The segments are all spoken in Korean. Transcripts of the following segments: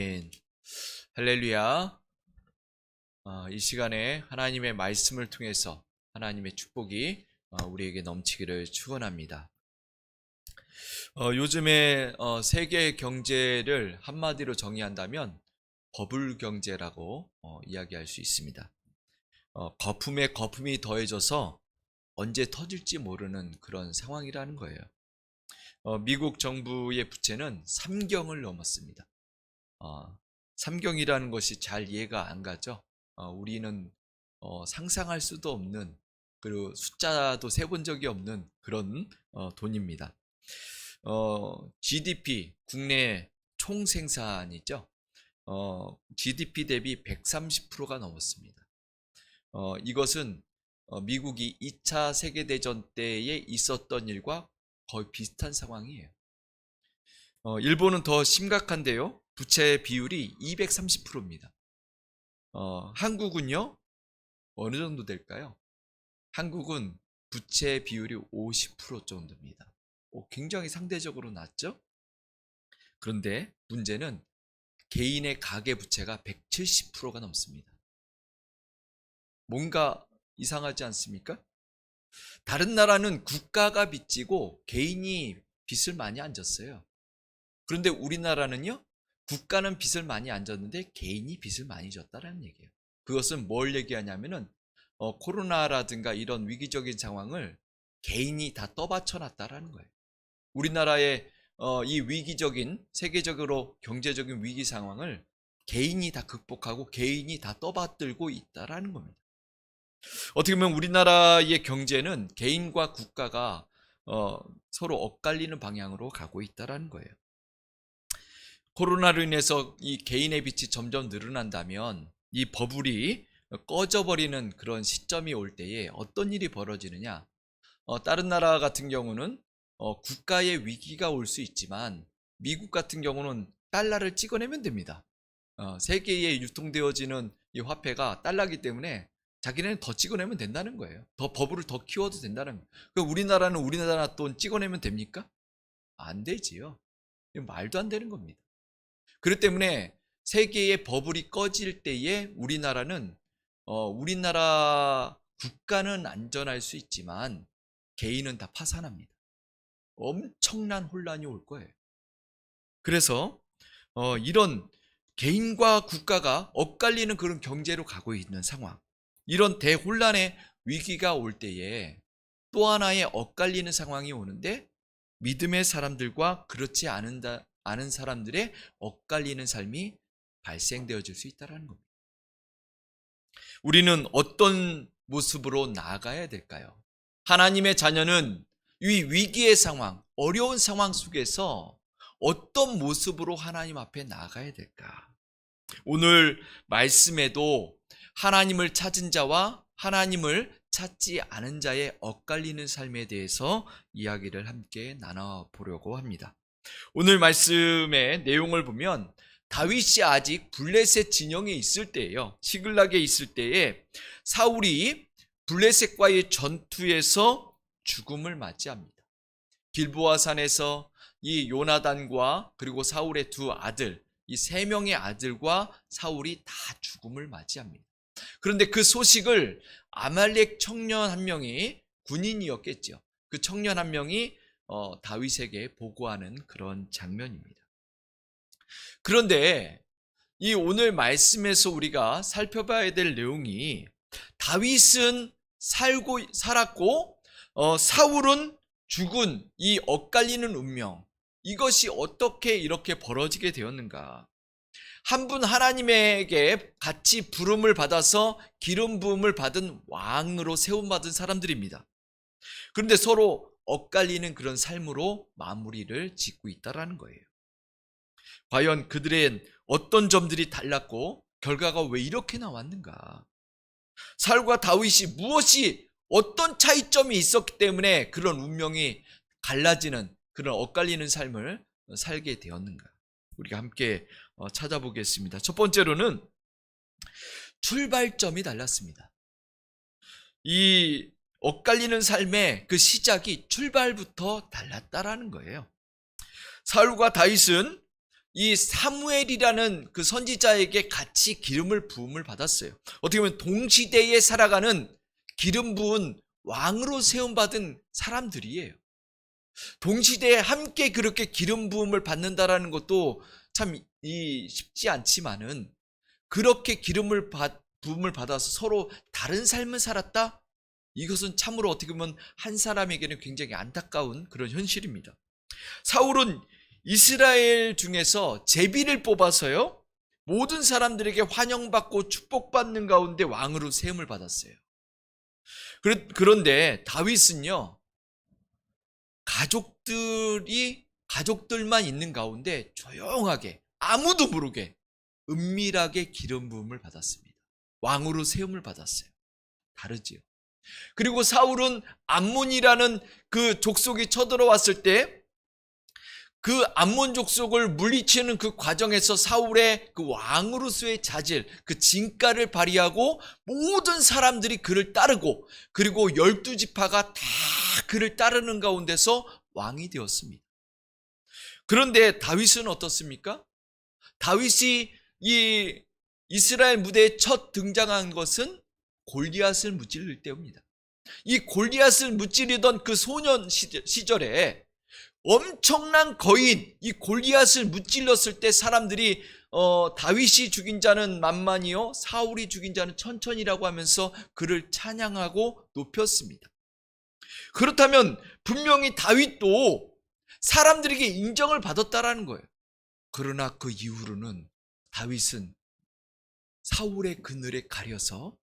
아멘. 할렐루야. 이 시간에 하나님의 말씀을 통해서 하나님의 축복이 우리에게 넘치기를 축원합니다. 요즘에 세계 경제를 한마디로 정의한다면 버블 경제라고 이야기할 수 있습니다. 거품에 거품이 더해져서 언제 터질지 모르는 그런 상황이라는 거예요. 미국 정부의 부채는 3경을 넘었습니다. 3경이라는 것이 잘 이해가 안 가죠. 우리는 상상할 수도 없는, 그리고 숫자도 세본 적이 없는 그런 돈입니다. GDP, 국내 총생산이죠. GDP 대비 130%가 넘었습니다. 이것은 미국이 2차 세계대전 때에 있었던 일과 거의 비슷한 상황이에요. 일본은 더 심각한데요. 부채 비율이 230%입니다. 한국은요? 어느 정도 될까요? 한국은 부채 비율이 50% 정도입니다. 굉장히 상대적으로 낮죠? 그런데 문제는 개인의 가계 부채가 170%가 넘습니다. 뭔가 이상하지 않습니까? 다른 나라는 국가가 빚지고 개인이 빚을 많이 안 졌어요. 그런데 우리나라는요, 국가는 빚을 많이 안 졌는데 개인이 빚을 많이 졌다는 얘기예요. 그것은 뭘 얘기하냐면은 코로나라든가 이런 위기적인 상황을 개인이 다 떠받쳐 놨다라는 거예요. 우리나라의 이 위기적인, 세계적으로 경제적인 위기 상황을 개인이 다 극복하고 개인이 다 떠받들고 있다라는 겁니다. 어떻게 보면 우리나라의 경제는 개인과 국가가 서로 엇갈리는 방향으로 가고 있다라는 거예요. 코로나로 인해서 이 개인의 빚이 점점 늘어난다면 이 버블이 꺼져버리는 그런 시점이 올 때에 어떤 일이 벌어지느냐? 다른 나라 같은 경우는 국가의 위기가 올 수 있지만 미국 같은 경우는 달러를 찍어내면 됩니다. 세계에 유통되어지는 이 화폐가 달러이기 때문에 자기네는 더 찍어내면 된다는 거예요. 더 버블을 더 키워도 된다는 거예요. 그럼 우리나라는 우리나라 돈 찍어내면 됩니까? 안 되지요. 이건 말도 안 되는 겁니다. 그렇기 때문에 세계의 버블이 꺼질 때에 우리나라는 우리나라 국가는 안전할 수 있지만 개인은 다 파산합니다. 엄청난 혼란이 올 거예요. 그래서 이런 개인과 국가가 엇갈리는 그런 경제로 가고 있는 상황, 이런 대혼란의 위기가 올 때에 또 하나의 엇갈리는 상황이 오는데 믿음의 사람들과 그렇지 않은 사람들의 엇갈리는 삶이 발생되어질 수 있다는 겁니다. 우리는 어떤 모습으로 나아가야 될까요? 하나님의 자녀는 이 위기의 상황, 어려운 상황 속에서 어떤 모습으로 하나님 앞에 나아가야 될까? 오늘 말씀에도 하나님을 찾은 자와 하나님을 찾지 않은 자의 엇갈리는 삶에 대해서 이야기를 함께 나눠보려고 합니다. 오늘 말씀의 내용을 보면 다윗이 아직 블레셋 진영에 있을 때예요. 시글락에 있을 때에 사울이 블레셋과의 전투에서 죽음을 맞이합니다. 길보아 산에서 이 요나단과 그리고 사울의 두 아들, 이 세 명의 아들과 사울이 다 죽음을 맞이합니다. 그런데 그 소식을 아말렉 청년 한 명이, 군인이었겠죠. 그 청년 한 명이 다윗에게 보고하는 그런 장면입니다. 그런데 이 오늘 말씀에서 우리가 살펴봐야 될 내용이 다윗은 살았고 사울은 죽은 이 엇갈리는 운명, 이것이 어떻게 이렇게 벌어지게 되었는가? 한 분 하나님에게 같이 부름을 받아서 기름 부음을 받은 왕으로 세움받은 사람들입니다. 그런데 서로 엇갈리는 그런 삶으로 마무리를 짓고 있다는 거예요. 과연 그들의 어떤 점들이 달랐고 결과가 왜 이렇게 나왔는가? 사울과 다윗이 무엇이, 어떤 차이점이 있었기 때문에 그런 운명이 갈라지는, 그런 엇갈리는 삶을 살게 되었는가? 우리가 함께 찾아보겠습니다. 첫 번째로는 출발점이 달랐습니다. 이 엇갈리는 삶의 그 시작이 출발부터 달랐다라는 거예요. 사울과 다윗은 이 사무엘이라는 그 선지자에게 같이 기름을 부음을 받았어요. 어떻게 보면 동시대에 살아가는 기름 부은 왕으로 세움받은 사람들이에요. 동시대에 함께 그렇게 기름 부음을 받는다라는 것도 참 쉽지 않지만은, 그렇게 부음을 받아서 서로 다른 삶을 살았다? 이것은 참으로 어떻게 보면 한 사람에게는 굉장히 안타까운 그런 현실입니다. 사울은 이스라엘 중에서 제비를 뽑아서요, 모든 사람들에게 환영받고 축복받는 가운데 왕으로 세움을 받았어요. 그런데 다윗은요, 가족들만 있는 가운데 조용하게 아무도 모르게 은밀하게 기름 부음을 받았습니다. 왕으로 세움을 받았어요. 다르지요. 그리고 사울은 암몬이라는 그 족속이 쳐들어왔을 때 그 암몬 족속을 물리치는 그 과정에서 사울의 그 왕으로서의 자질, 그 진가를 발휘하고 모든 사람들이 그를 따르고, 그리고 12지파가 다 그를 따르는 가운데서 왕이 되었습니다. 그런데 다윗은 어떻습니까? 다윗이 이 이스라엘 무대에 첫 등장한 것은 골리앗을 무찌를 때입니다. 이 골리앗을 무찌르던 그 소년 시절에 엄청난 거인 이 골리앗을 무찔렀을 때 사람들이 다윗이 죽인 자는 만만이요 사울이 죽인 자는 천천이라고 하면서 그를 찬양하고 높였습니다. 그렇다면 분명히 다윗도 사람들에게 인정을 받았다라는 거예요. 그러나 그 이후로는 다윗은 사울의 그늘에 가려서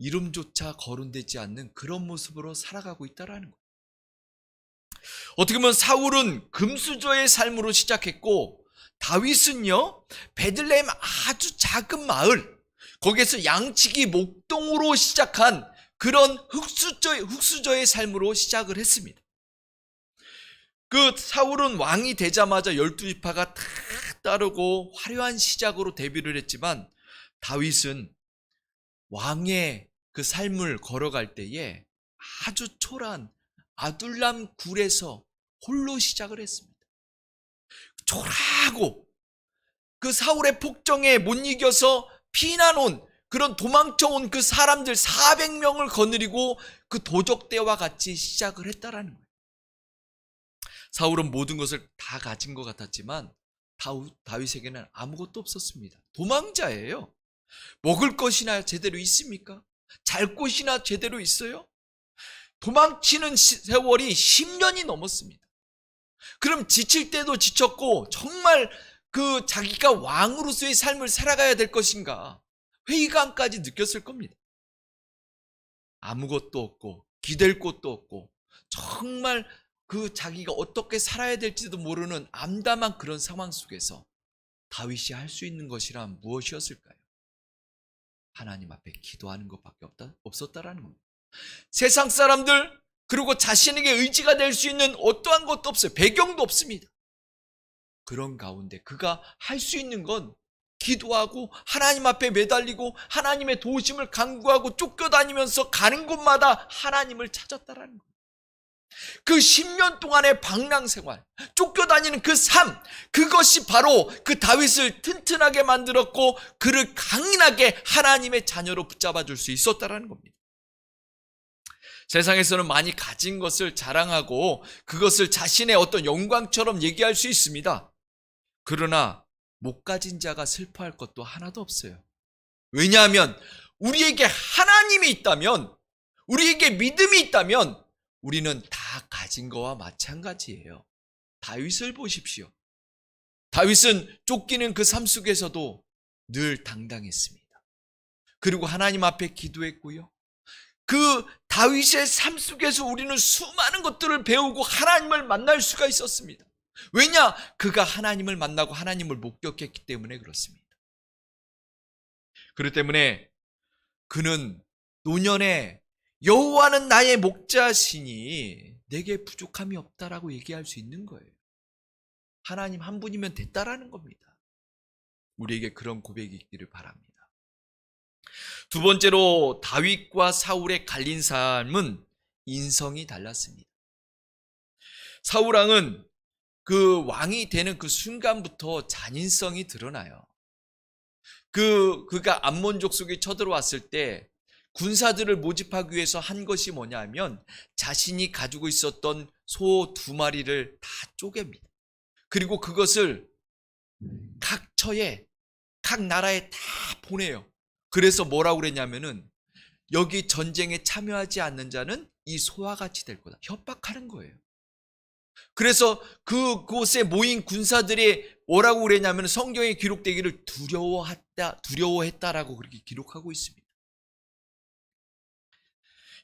이름조차 거론되지 않는 그런 모습으로 살아가고 있다라는 거예요. 어떻게 보면 사울은 금수저의 삶으로 시작했고, 다윗은요 베들레헴 아주 작은 마을, 거기에서 양치기 목동으로 시작한 그런 흙수저의 삶으로 시작을 했습니다. 그 사울은 왕이 되자마자 12지파가 다 따르고 화려한 시작으로 데뷔를 했지만, 다윗은 왕의 그 삶을 걸어갈 때에 아주 초라한 아둘람 굴에서 홀로 시작을 했습니다. 초라하고 그 사울의 폭정에 못 이겨서 피난온, 그런 도망쳐온 그 사람들 400명을 거느리고 그 도적대와 같이 시작을 했다라는 거예요. 사울은 모든 것을 다 가진 것 같았지만 다윗에게는 아무것도 없었습니다. 도망자예요. 먹을 것이나 제대로 있습니까? 잘 곳이나 제대로 있어요? 도망치는 세월이 10년이 넘었습니다. 그럼 지칠 때도 지쳤고, 정말 그 자기가 왕으로서의 삶을 살아가야 될 것인가 회의감까지 느꼈을 겁니다. 아무것도 없고 기댈 곳도 없고 정말 그 자기가 어떻게 살아야 될지도 모르는 암담한 그런 상황 속에서 다윗이 할 수 있는 것이란 무엇이었을까요? 하나님 앞에 기도하는 것밖에 없었다라는 겁니다. 세상 사람들, 그리고 자신에게 의지가 될 수 있는 어떠한 것도 없어요. 배경도 없습니다. 그런 가운데 그가 할 수 있는 건 기도하고 하나님 앞에 매달리고 하나님의 도우심을 간구하고 쫓겨다니면서 가는 곳마다 하나님을 찾았다라는 거예요. 그 10년 동안의 방랑생활, 쫓겨다니는 그 삶, 그것이 바로 그 다윗을 튼튼하게 만들었고 그를 강인하게 하나님의 자녀로 붙잡아 줄 수 있었다라는 겁니다. 세상에서는 많이 가진 것을 자랑하고 그것을 자신의 어떤 영광처럼 얘기할 수 있습니다. 그러나 못 가진 자가 슬퍼할 것도 하나도 없어요. 왜냐하면 우리에게 하나님이 있다면, 우리에게 믿음이 있다면 우리는 다 가진 거와 마찬가지예요. 다윗을 보십시오. 다윗은 쫓기는 그 삶 속에서도 늘 당당했습니다. 그리고 하나님 앞에 기도했고요. 그 다윗의 삶 속에서 우리는 수많은 것들을 배우고 하나님을 만날 수가 있었습니다. 왜냐? 그가 하나님을 만나고 하나님을 목격했기 때문에 그렇습니다. 그렇기 때문에 그는 노년에 여호와는 나의 목자시니 내게 부족함이 없다라고 얘기할 수 있는 거예요. 하나님 한 분이면 됐다라는 겁니다. 우리에게 그런 고백이 있기를 바랍니다. 두 번째로 다윗과 사울의 갈린 삶은 인성이 달랐습니다. 사울왕은 그 왕이 되는 그 순간부터 잔인성이 드러나요. 그가 암몬 족속이 쳐들어왔을 때 군사들을 모집하기 위해서 한 것이 뭐냐면 자신이 가지고 있었던 소 2마리를 다 쪼갭니다. 그리고 그것을 각 처에, 각 나라에 다 보내요. 그래서 뭐라고 그랬냐면은 여기 전쟁에 참여하지 않는 자는 이 소와 같이 될 거다. 협박하는 거예요. 그래서 그곳에 모인 군사들이 뭐라고 그랬냐면 성경에 기록되기를 두려워했다라고 그렇게 기록하고 있습니다.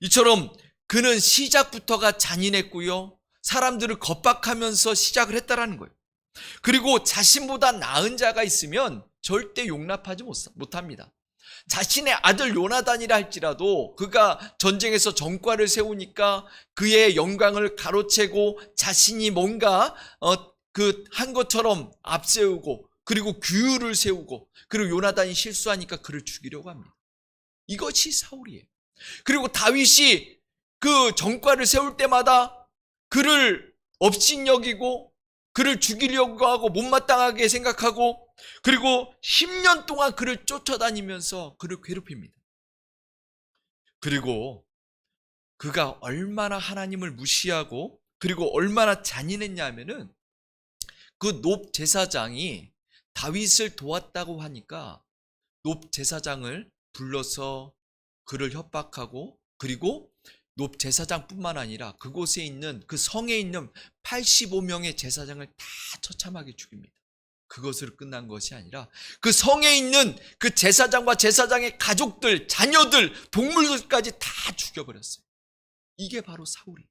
이처럼 그는 시작부터가 잔인했고요. 사람들을 겁박하면서 시작을 했다라는 거예요. 그리고 자신보다 나은 자가 있으면 절대 용납하지 못합니다. 자신의 아들 요나단이라 할지라도 그가 전쟁에서 전과를 세우니까 그의 영광을 가로채고 자신이 뭔가 한 것처럼 앞세우고 그리고 규율을 세우고 그리고 요나단이 실수하니까 그를 죽이려고 합니다. 이것이 사울이에요. 그리고 다윗이 그 전과를 세울 때마다 그를 업신여기고 그를 죽이려고 하고 못마땅하게 생각하고 그리고 10년 동안 그를 쫓아다니면서 그를 괴롭힙니다. 그리고 그가 얼마나 하나님을 무시하고 그리고 얼마나 잔인했냐 하면은 그 높 제사장이 다윗을 도왔다고 하니까 높 제사장을 불러서 그를 협박하고 그리고 높 제사장뿐만 아니라 그곳에 있는 그 성에 있는 85명의 제사장을 다 처참하게 죽입니다. 그것으로 끝난 것이 아니라 그 성에 있는 그 제사장과 제사장의 가족들, 자녀들, 동물들까지 다 죽여버렸어요. 이게 바로 사울이에요.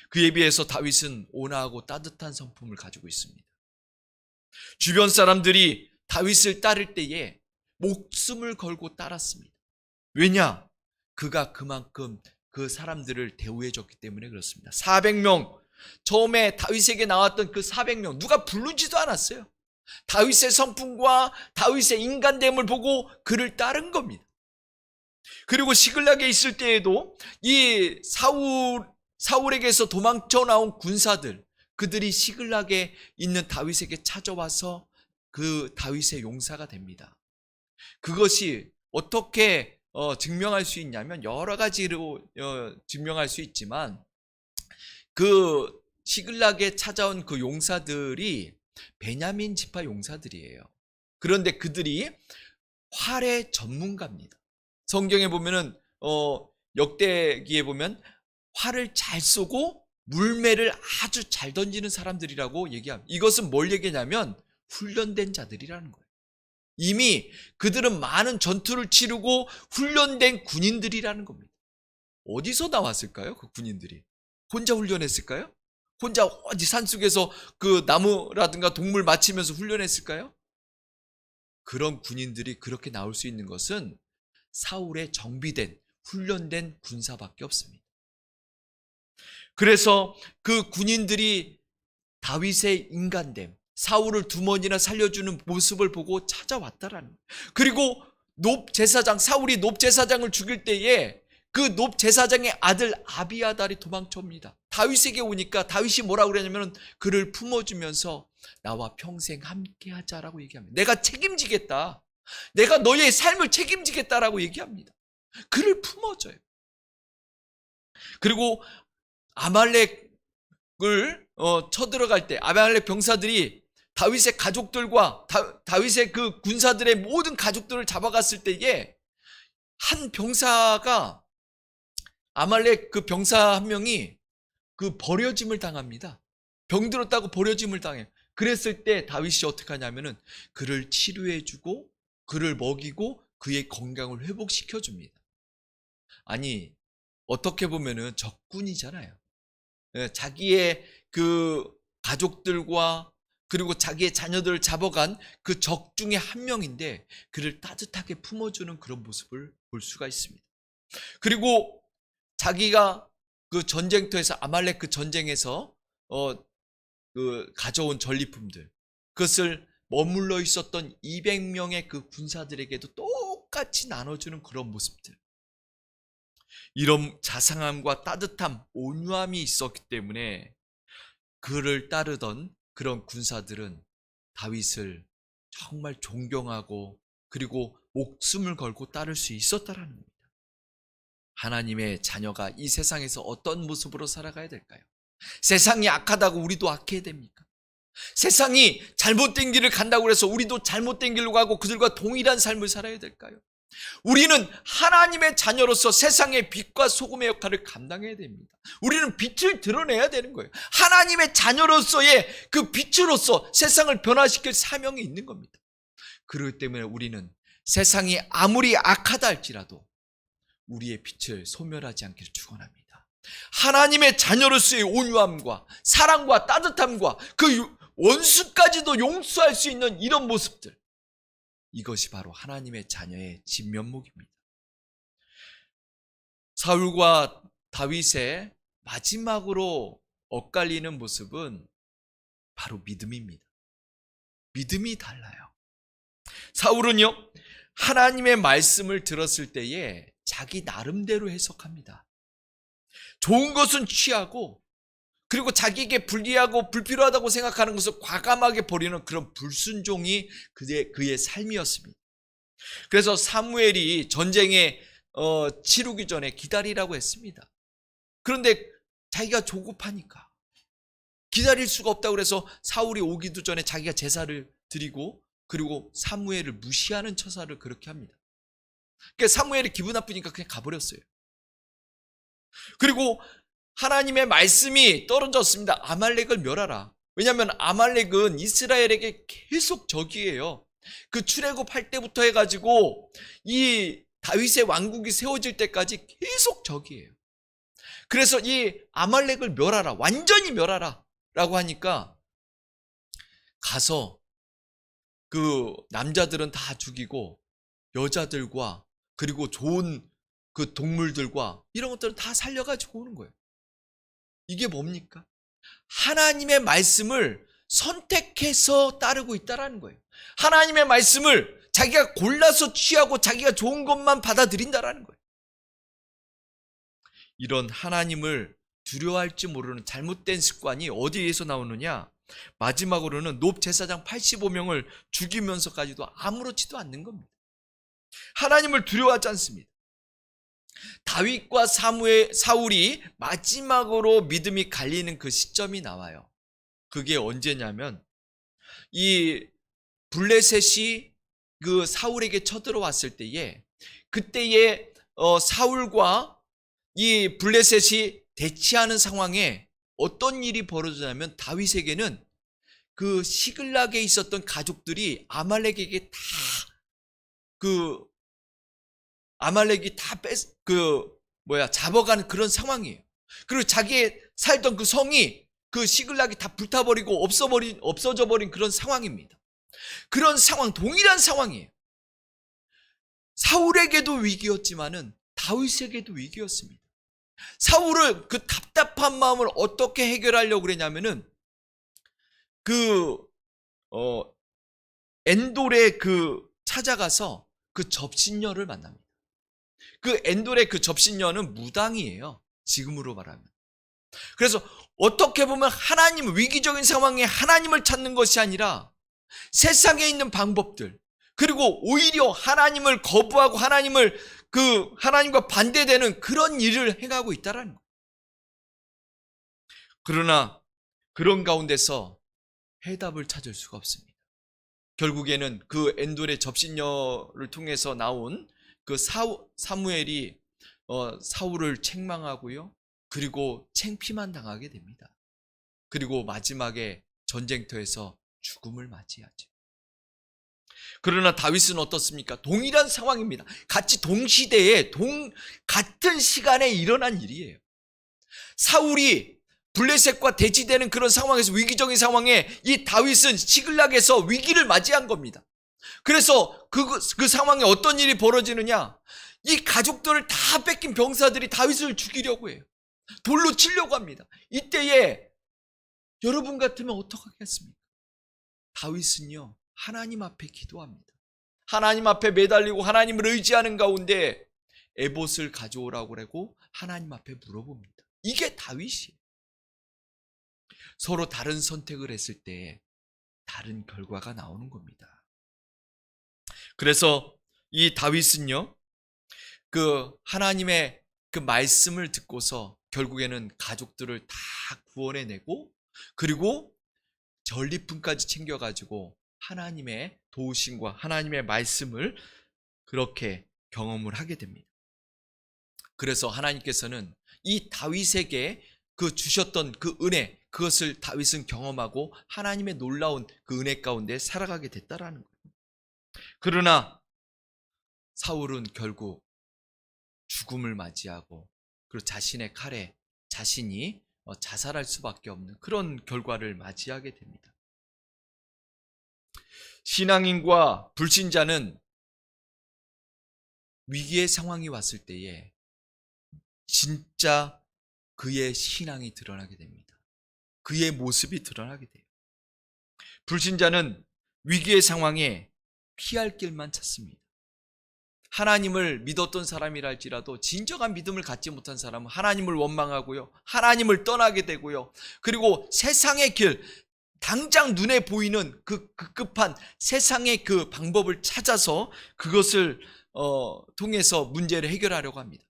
그에 비해서 다윗은 온화하고 따뜻한 성품을 가지고 있습니다. 주변 사람들이 다윗을 따를 때에 목숨을 걸고 따랐습니다. 왜냐? 그가 그만큼 그 사람들을 대우해줬기 때문에 그렇습니다. 400명, 처음에 다윗에게 나왔던 그 400명 누가 부르지도 않았어요. 다윗의 성품과 다윗의 인간됨을 보고 그를 따른 겁니다. 그리고 시글락에 있을 때에도 이 사울에게서 도망쳐 나온 군사들, 그들이 시글락에 있는 다윗에게 찾아와서 그 다윗의 용사가 됩니다. 그것이 어떻게 증명할 수 있냐면 여러 가지로 증명할 수 있지만 그 시글락에 찾아온 그 용사들이 베냐민 지파 용사들이에요. 그런데 그들이 활의 전문가입니다. 성경에 보면은 역대기에 보면 활을 잘 쏘고 물매를 아주 잘 던지는 사람들이라고 얘기합니다. 이것은 뭘 얘기냐면 훈련된 자들이라는 거예요. 이미 그들은 많은 전투를 치르고 훈련된 군인들이라는 겁니다. 어디서 나왔을까요? 그 군인들이 혼자 훈련했을까요? 혼자 어디 산속에서 그 나무라든가 동물 맞히면서 훈련했을까요? 그런 군인들이 그렇게 나올 수 있는 것은 사울의 정비된 훈련된 군사밖에 없습니다. 그래서 그 군인들이 다윗의 인간됨, 사울을 2번이나 살려주는 모습을 보고 찾아왔다라는 거예요. 그리고 사울이 높 제사장을 죽일 때에 그 높 제사장의 아들 아비아달이 도망쳐옵니다. 다윗에게 오니까 다윗이 뭐라고 그러냐면 그를 품어주면서 나와 평생 함께 하자라고 얘기합니다. 내가 책임지겠다. 내가 너의 삶을 책임지겠다라고 얘기합니다. 그를 품어줘요. 그리고 아말렉을 쳐들어갈 때 아말렉 병사들이 다윗의 가족들과 다윗의 그 군사들의 모든 가족들을 잡아갔을 때에 한 병사가 아말렉 그 병사 한 명이 그 버려짐을 당합니다. 병들었다고 버려짐을 당해요. 그랬을 때 다윗이 어떻게 하냐면은 그를 치료해주고 그를 먹이고 그의 건강을 회복시켜 줍니다. 아니 어떻게 보면은 적군이잖아요. 자기의 그 가족들과 그리고 자기의 자녀들을 잡아간 그 적 중에 한 명인데 그를 따뜻하게 품어주는 그런 모습을 볼 수가 있습니다. 그리고 자기가 그 전쟁터에서 아말렉 그 전쟁에서 그 가져온 전리품들 그것을 머물러 있었던 200명의 그 군사들에게도 똑같이 나눠주는 그런 모습들, 이런 자상함과 따뜻함, 온유함이 있었기 때문에 그를 따르던 그런 군사들은 다윗을 정말 존경하고 그리고 목숨을 걸고 따를 수 있었다라는 겁니다. 하나님의 자녀가 이 세상에서 어떤 모습으로 살아가야 될까요? 세상이 악하다고 우리도 악해야 됩니까? 세상이 잘못된 길을 간다고 해서 우리도 잘못된 길로 가고 그들과 동일한 삶을 살아야 될까요? 우리는 하나님의 자녀로서 세상의 빛과 소금의 역할을 감당해야 됩니다. 우리는 빛을 드러내야 되는 거예요. 하나님의 자녀로서의 그 빛으로서 세상을 변화시킬 사명이 있는 겁니다. 그렇기 때문에 우리는 세상이 아무리 악하다 할지라도 우리의 빛을 소멸하지 않기를 축원합니다. 하나님의 자녀로서의 온유함과 사랑과 따뜻함과 그 원수까지도 용서할 수 있는 이런 모습들, 이것이 바로 하나님의 자녀의 진면목입니다. 사울과 다윗의 마지막으로 엇갈리는 모습은 바로 믿음입니다. 믿음이 달라요. 사울은요, 하나님의 말씀을 들었을 때에 자기 나름대로 해석합니다. 좋은 것은 취하고 그리고 자기에게 불리하고 불필요하다고 생각하는 것을 과감하게 버리는 그런 불순종이 그의 삶이었습니다. 그래서 사무엘이 전쟁에 치르기 전에 기다리라고 했습니다. 그런데 자기가 조급하니까 기다릴 수가 없다고 해서 사울이 오기도 전에 자기가 제사를 드리고 그리고 사무엘을 무시하는 처사를 그렇게 합니다. 그러니까 사무엘이 기분 나쁘니까 그냥 가버렸어요. 그리고 하나님의 말씀이 떨어졌습니다. 아말렉을 멸하라. 왜냐하면 아말렉은 이스라엘에게 계속 적이에요. 그 출애굽할 때부터 해가지고 이 다윗의 왕국이 세워질 때까지 계속 적이에요. 그래서 이 아말렉을 멸하라, 완전히 멸하라 라고 하니까 가서 그 남자들은 다 죽이고 여자들과 그리고 좋은 그 동물들과 이런 것들은 다 살려가지고 오는 거예요. 이게 뭡니까? 하나님의 말씀을 선택해서 따르고 있다라는 거예요. 하나님의 말씀을 자기가 골라서 취하고 자기가 좋은 것만 받아들인다라는 거예요. 이런 하나님을 두려워할 줄 모르는 잘못된 습관이 어디에서 나오느냐? 마지막으로는 놉 제사장 85명을 죽이면서까지도 아무렇지도 않는 겁니다. 하나님을 두려워하지 않습니다. 다윗과 사울이 마지막으로 믿음이 갈리는 그 시점이 나와요. 그게 언제냐면 이 블레셋이 그 사울에게 쳐들어왔을 때에 그때에 사울과 이 블레셋이 대치하는 상황에 어떤 일이 벌어지냐면 다윗에게는 그 시글락에 있었던 가족들이 아말렉에게 아말렉이 다 잡아가는 그런 상황이에요. 그리고 자기의 살던 그 성이 그 시글락이 다 불타버리고 없어져 버린 그런 상황입니다. 그런 상황, 동일한 상황이에요. 사울에게도 위기였지만은 다윗에게도 위기였습니다. 사울은 그 답답한 마음을 어떻게 해결하려고 그랬냐면은 엔돌에 찾아가서 그 접신녀를 만납니다. 그 엔돌의 그 접신녀는 무당이에요. 지금으로 말하면. 그래서 어떻게 보면 위기적인 상황에 하나님을 찾는 것이 아니라 세상에 있는 방법들, 그리고 오히려 하나님을 거부하고 하나님과 반대되는 그런 일을 행하고 있다라는 거예요. 그러나 그런 가운데서 해답을 찾을 수가 없습니다. 결국에는 그 엔돌의 접신녀를 통해서 나온 그 사무엘이 사울을 책망하고요. 그리고 창피만 당하게 됩니다. 그리고 마지막에 전쟁터에서 죽음을 맞이하죠. 그러나 다윗은 어떻습니까? 동일한 상황입니다. 같이 동시대에 같은 시간에 일어난 일이에요. 사울이 블레셋과 대치되는 그런 상황에서, 위기적인 상황에 이 다윗은 시글락에서 위기를 맞이한 겁니다. 그래서 그 상황에 어떤 일이 벌어지느냐? 이 가족들을 다 뺏긴 병사들이 다윗을 죽이려고 해요. 돌로 치려고 합니다. 이때에 여러분 같으면 어떻게 하겠습니까? 다윗은요, 하나님 앞에 기도합니다. 하나님 앞에 매달리고 하나님을 의지하는 가운데 에봇을 가져오라고 하고 하나님 앞에 물어봅니다. 이게 다윗이에요. 서로 다른 선택을 했을 때 다른 결과가 나오는 겁니다. 그래서 이 다윗은요, 그 하나님의 그 말씀을 듣고서 결국에는 가족들을 다 구원해내고, 그리고 전리품까지 챙겨가지고 하나님의 도우심과 하나님의 말씀을 그렇게 경험을 하게 됩니다. 그래서 하나님께서는 이 다윗에게 그 주셨던 그 은혜, 그것을 다윗은 경험하고 하나님의 놀라운 그 은혜 가운데 살아가게 됐다라는 거예요. 그러나 사울은 결국 죽음을 맞이하고, 그리고 자신의 칼에 자신이 자살할 수밖에 없는 그런 결과를 맞이하게 됩니다. 신앙인과 불신자는 위기의 상황이 왔을 때에 진짜 그의 신앙이 드러나게 됩니다. 그의 모습이 드러나게 돼요. 불신자는 위기의 상황에 피할 길만 찾습니다. 하나님을 믿었던 사람이랄지라도 진정한 믿음을 갖지 못한 사람은 하나님을 원망하고요, 하나님을 떠나게 되고요, 그리고 세상의 길, 당장 눈에 보이는 그 급급한 세상의 그 방법을 찾아서 그것을 통해서 문제를 해결하려고 합니다.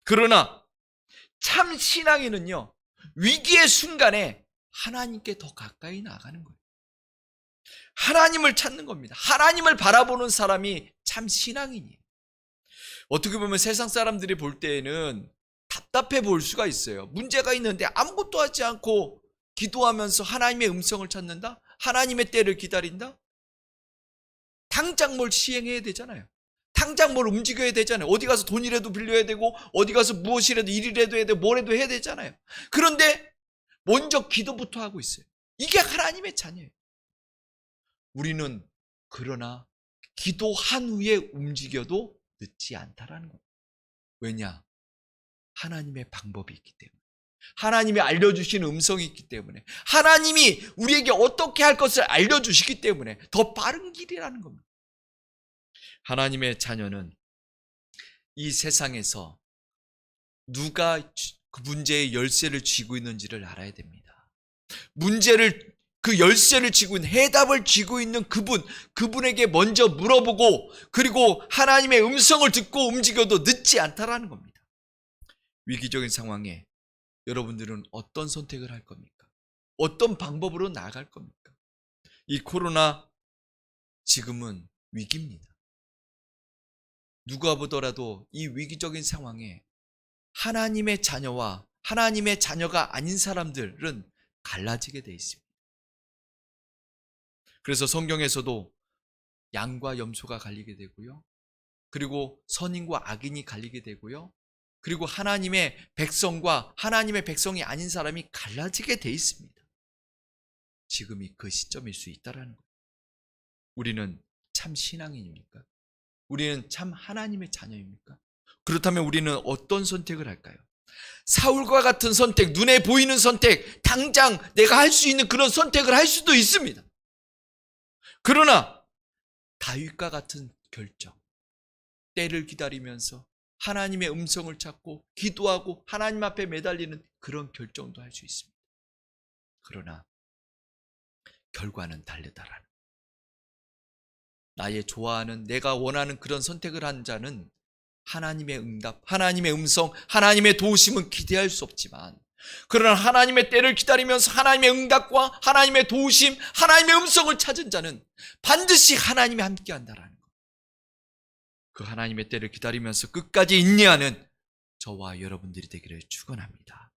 그러나 참 신앙인은요, 위기의 순간에 하나님께 더 가까이 나가는 거예요. 하나님을 찾는 겁니다. 하나님을 바라보는 사람이 참 신앙인이에요. 어떻게 보면 세상 사람들이 볼 때에는 답답해 보일 수가 있어요. 문제가 있는데 아무것도 하지 않고 기도하면서 하나님의 음성을 찾는다? 하나님의 때를 기다린다? 당장 뭘 시행해야 되잖아요. 당장 뭘 움직여야 되잖아요. 어디 가서 돈이라도 빌려야 되고, 어디 가서 무엇이라도 일이라도 해야 되고, 뭐라도 해야 되잖아요. 그런데 먼저 기도부터 하고 있어요. 이게 하나님의 자녀예요. 우리는 그러나 기도한 후에 움직여도 늦지 않다라는 겁니다. 왜냐? 하나님의 방법이 있기 때문에, 하나님이 알려주신 음성이 있기 때문에, 하나님이 우리에게 어떻게 할 것을 알려주시기 때문에 더 빠른 길이라는 겁니다. 하나님의 자녀는 이 세상에서 누가 그 문제의 열쇠를 쥐고 있는지를 알아야 됩니다. 문제를, 그 열쇠를 쥐고 있는, 해답을 쥐고 있는 그분에게 먼저 물어보고, 그리고 하나님의 음성을 듣고 움직여도 늦지 않다라는 겁니다. 위기적인 상황에 여러분들은 어떤 선택을 할 겁니까? 어떤 방법으로 나아갈 겁니까? 이 코로나 지금은 위기입니다. 누가 보더라도 이 위기적인 상황에 하나님의 자녀와 하나님의 자녀가 아닌 사람들은 갈라지게 돼 있습니다. 그래서 성경에서도 양과 염소가 갈리게 되고요, 그리고 선인과 악인이 갈리게 되고요, 그리고 하나님의 백성과 하나님의 백성이 아닌 사람이 갈라지게 돼 있습니다. 지금이 그 시점일 수 있다는 거예요. 우리는 참 신앙인입니까? 우리는 참 하나님의 자녀입니까? 그렇다면 우리는 어떤 선택을 할까요? 사울과 같은 선택, 눈에 보이는 선택, 당장 내가 할 수 있는 그런 선택을 할 수도 있습니다. 그러나 다윗과 같은 결정, 때를 기다리면서 하나님의 음성을 찾고 기도하고 하나님 앞에 매달리는 그런 결정도 할 수 있습니다. 그러나 결과는 다르다라는, 나의 좋아하는, 내가 원하는 그런 선택을 한 자는 하나님의 응답, 하나님의 음성, 하나님의 도우심은 기대할 수 없지만, 그러나 하나님의 때를 기다리면서 하나님의 응답과 하나님의 도우심, 하나님의 음성을 찾은 자는 반드시 하나님이 함께 한다라는 것. 그 하나님의 때를 기다리면서 끝까지 인내하는 저와 여러분들이 되기를 축원합니다.